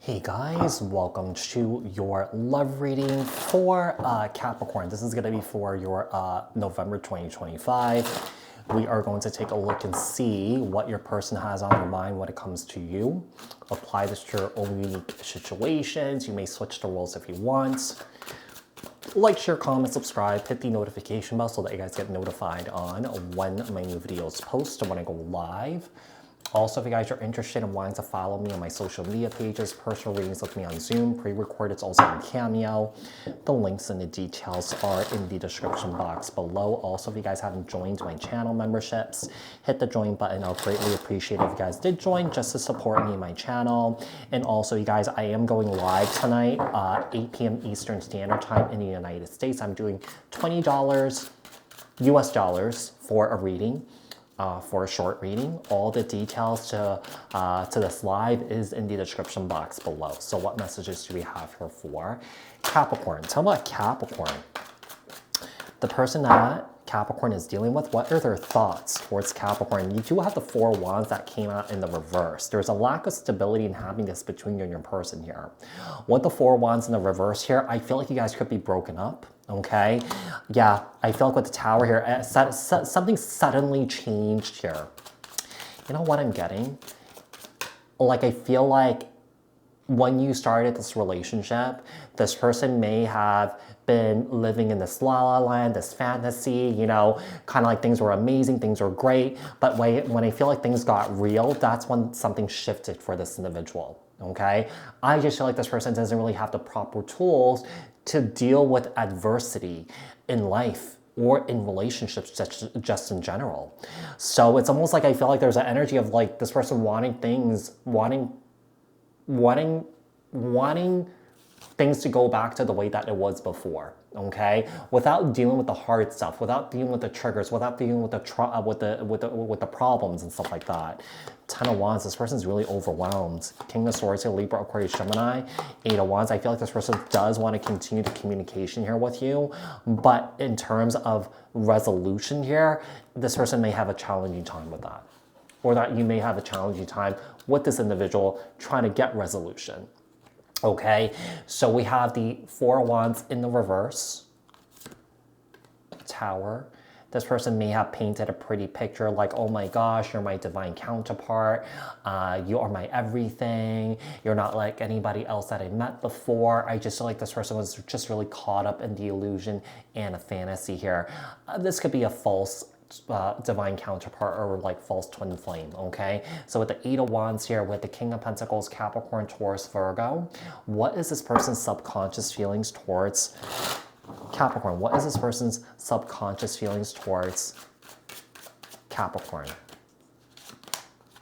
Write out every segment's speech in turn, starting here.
Hey guys, welcome to your love reading for Capricorn. This is going to be for your November 2025. We are going to take a look and see what your person has on their mind when it comes to you. Apply this to your own unique situations. You may switch the roles if you want. Like, share, comment, subscribe, hit the notification bell so that you guys get notified on when my new videos post and when I go live. Also, if you guys are interested in wanting to follow me on my social media pages, personal readings with me on Zoom, pre-recorded, also on Cameo. The links and the details are in the description box below. Also, if you guys haven't joined my channel memberships, hit the join button. I'll greatly appreciate it if you guys did join just to support me and my channel. And also, you guys, I am going live tonight, 8 p.m. Eastern Standard Time in the United States. I'm doing $20 US dollars for a reading. For a short reading. All the details to this live is in the description box below. So what messages do we have here for Capricorn? Tell me about Capricorn. The person that Capricorn is dealing with, what are their thoughts towards Capricorn? You do have the Four of Wands that came out in the reverse. There's a lack of stability and happiness between you and your person here. With the Four of Wands in the reverse here, I feel like you guys could be broken up. Okay, yeah, I feel like with the Tower here, something suddenly changed here. You know what I'm getting? Like, I feel like when you started this relationship, this person may have been living in this la la land, this fantasy, you know, kind of like things were amazing, things were great. But when I feel like things got real, that's when something shifted for this individual. Okay, I just feel like this person doesn't really have the proper tools to deal with adversity in life or in relationships just in general. So it's almost like I feel like there's an energy of like this person wanting things to go back to the way that it was before, okay? Without dealing with the hard stuff, without dealing with the triggers, without dealing with the problems and stuff like that. Ten of Wands, this person's really overwhelmed. King of Swords here, Libra, Aquarius, Gemini. Eight of Wands, I feel like this person does want to continue the communication here with you, but in terms of resolution here, this person may have a challenging time with that. Or that you may have a challenging time with this individual trying to get resolution. Okay, so we have the Four of Wands in the reverse. Tower. This person may have painted a pretty picture like, oh my gosh, you're my divine counterpart. You are my everything. You're not like anybody else that I met before. I just feel like this person was just really caught up in the illusion and a fantasy here. This could be a false divine counterpart or like false twin flame, okay? So with the Eight of Wands here, with the King of Pentacles, Capricorn, Taurus, Virgo, what is this person's subconscious feelings towards Capricorn? What is this person's subconscious feelings towards Capricorn?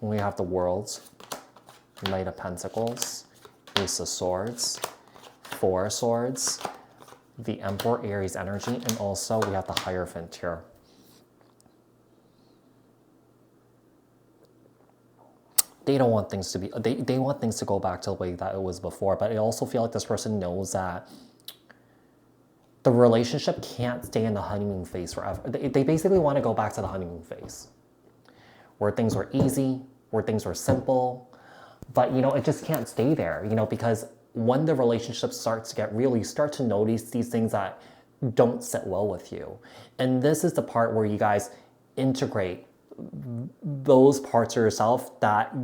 We have the World, Knight of Pentacles, Ace of Swords, Four of Swords, the Emperor, Aries energy, and also we have the Hierophant here. They don't want things to be, they want things to go back to the way that it was before, but I also feel like this person knows that the relationship can't stay in the honeymoon phase forever. They basically want to go back to the honeymoon phase, where things were easy, where things were simple, but you know, it just can't stay there, you know, because when the relationship starts to get real, you start to notice these things that don't sit well with you. And this is the part where you guys integrate those parts of yourself that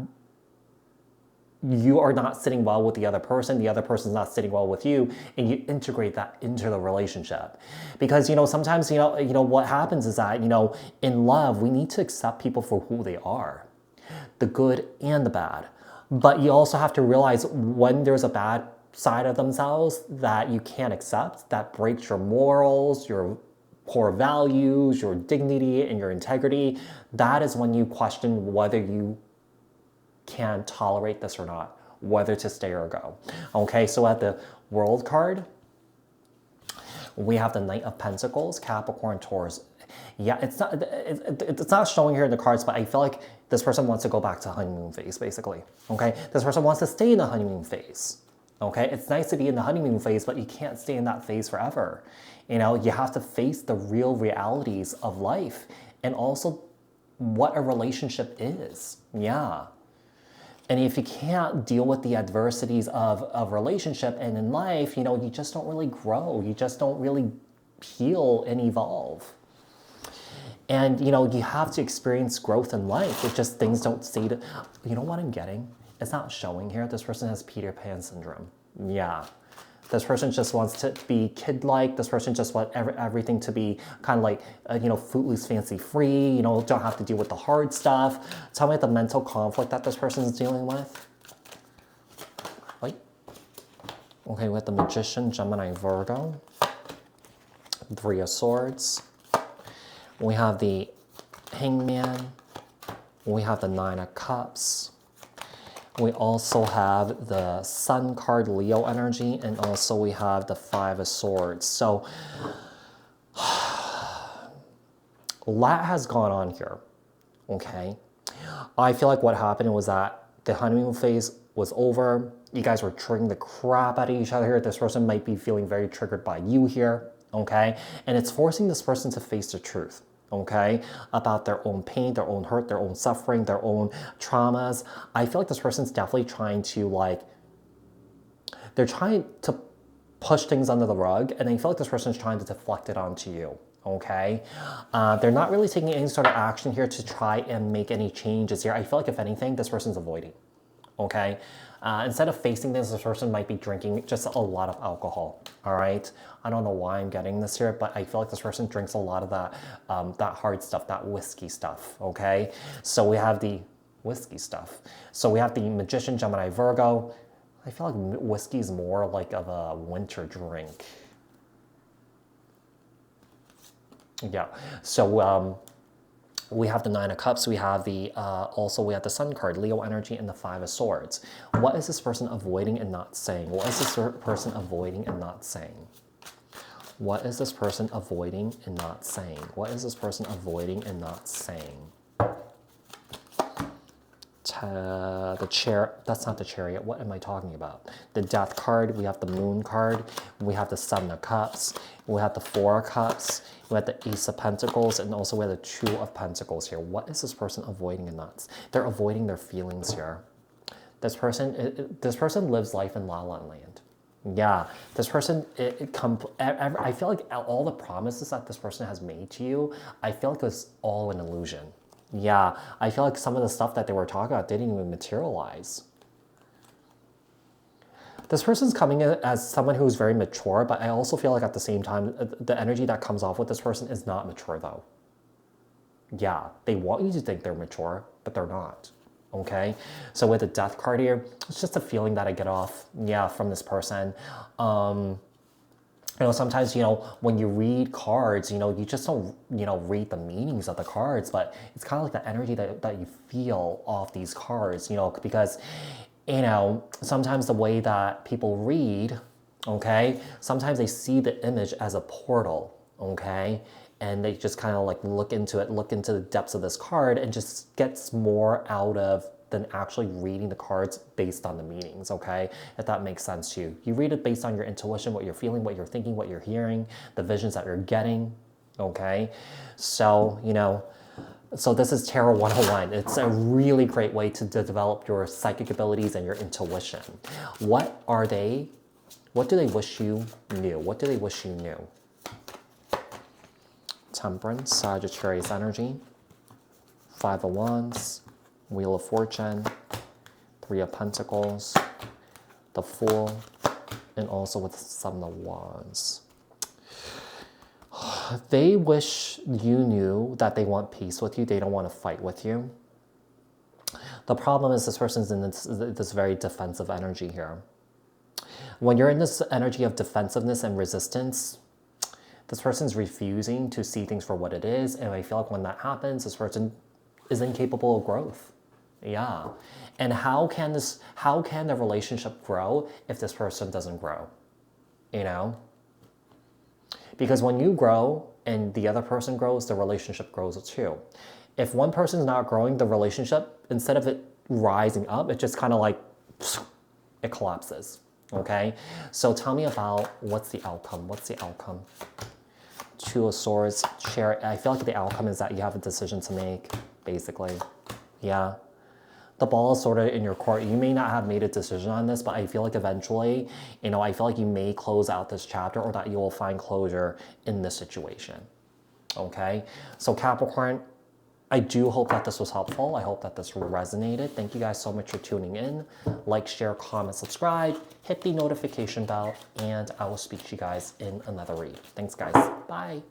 you are not sitting well with the other person's not sitting well with you, and you integrate that into the relationship. Because, you know, sometimes, you know, what happens is that, you know, in love, we need to accept people for who they are, the good and the bad. But you also have to realize when there's a bad side of themselves that you can't accept, that breaks your morals, your core values, your dignity, and your integrity, that is when you question whether you can tolerate this or not, whether to stay or go. Okay, so at the World card, we have the Knight of Pentacles, Capricorn, Taurus. Yeah, it's not showing here in the cards, but I feel like this person wants to go back to honeymoon phase, basically. Okay, this person wants to stay in the honeymoon phase. Okay, it's nice to be in the honeymoon phase, but you can't stay in that phase forever. You know, you have to face the real realities of life and also what a relationship is. Yeah. And if you can't deal with the adversities of relationship and in life, you know, you just don't really grow. You just don't really heal and evolve. And, you know, you have to experience growth in life. It's just things don't stay to, you know what I'm getting? It's not showing here. This person has Peter Pan syndrome. Yeah. This person just wants to be kid-like. This person just wants everything to be kind of like, you know, footloose, fancy-free. You know, don't have to deal with the hard stuff. Tell me the mental conflict that this person is dealing with. Right? Okay, we have the Magician, Gemini, Virgo. Three of Swords. We have the Hangman. We have the Nine of Cups. We also have the Sun card, Leo energy, and also we have the Five of Swords. So a lot has gone on here, okay? I feel like what happened was that the honeymoon phase was over. You guys were triggering the crap out of each other here. This person might be feeling very triggered by you here, okay? And it's forcing this person to face the truth, okay, about their own pain, their own hurt, their own suffering, their own traumas. I feel like this person's definitely trying to, like, they're trying to push things under the rug, and I feel like this person's trying to deflect it onto you, okay? They're not really taking any sort of action here to try and make any changes here. I feel like, if anything, this person's avoiding, okay? Instead of facing this person might be drinking just a lot of alcohol, all right? I don't know why I'm getting this here, but I feel like this person drinks a lot of that, that hard stuff, that whiskey stuff, okay? So we have the whiskey stuff. So we have the Magician, Gemini, Virgo. I feel like whiskey is more like of a winter drink. Yeah, so we have the Nine of Cups, we have the, also we have the Sun card, Leo energy, and the Five of Swords. What is this person avoiding and not saying? What is this person avoiding and not saying? What is this person avoiding and not saying? What is this person avoiding and not saying? The chair, that's not the Chariot. What am I talking about? The Death card, we have the Moon card, we have the Seven of Cups, we have the Four of Cups, we have the Ace of Pentacles, and also we have the Two of Pentacles here. What is this person avoiding and not? They're avoiding their feelings here. This person lives life in La La Land. Yeah, this person, I feel like all the promises that this person has made to you, I feel like it was all an illusion. Yeah, I feel like some of the stuff that they were talking about didn't even materialize. This person's coming in as someone who's very mature, but I also feel like at the same time, the energy that comes off with this person is not mature though. Yeah, they want you to think they're mature, but they're not, okay? So with the Death card here, it's just a feeling that I get off, yeah, from this person. You know, sometimes, you know, when you read cards, you know, you just don't, you know, read the meanings of the cards, but it's kind of like the energy that you feel off these cards, you know, because, you know, sometimes the way that people read, okay, sometimes they see the image as a portal, okay, and they just kind of like look into the depths of this card and just gets more out of than actually reading the cards based on the meanings, okay? If that makes sense to you. You read it based on your intuition, what you're feeling, what you're thinking, what you're hearing, the visions that you're getting, okay? So, you know, so this is Tarot 101. It's a really great way to develop your psychic abilities and your intuition. What are they? What do they wish you knew? What do they wish you knew? Temperance, Sagittarius energy, Five of Wands, Wheel of Fortune, Three of Pentacles, the Fool, and also with Seven of Wands. They wish you knew that they want peace with you. They don't want to fight with you. The problem is this person's in this very defensive energy here. When you're in this energy of defensiveness and resistance, this person's refusing to see things for what it is. And I feel like when that happens, this person is incapable of growth. Yeah. And how can the relationship grow if this person doesn't grow? You know? Because when you grow and the other person grows, the relationship grows too. If one person's not growing, the relationship, instead of it rising up, it just kind of like, it collapses. Okay? So tell me about what's the outcome? What's the outcome? Two of Swords, Chariot. I feel like the outcome is that you have a decision to make, basically. Yeah. the ball is sort of in your court. You may not have made a decision on this, but I feel like eventually, you know, I feel like you may close out this chapter or that you will find closure in this situation. Okay, so Capricorn, I do hope that this was helpful. I hope that this resonated. Thank you guys so much for tuning in. Like, share, comment, subscribe, hit the notification bell, and I will speak to you guys in another read. Thanks, guys. Bye.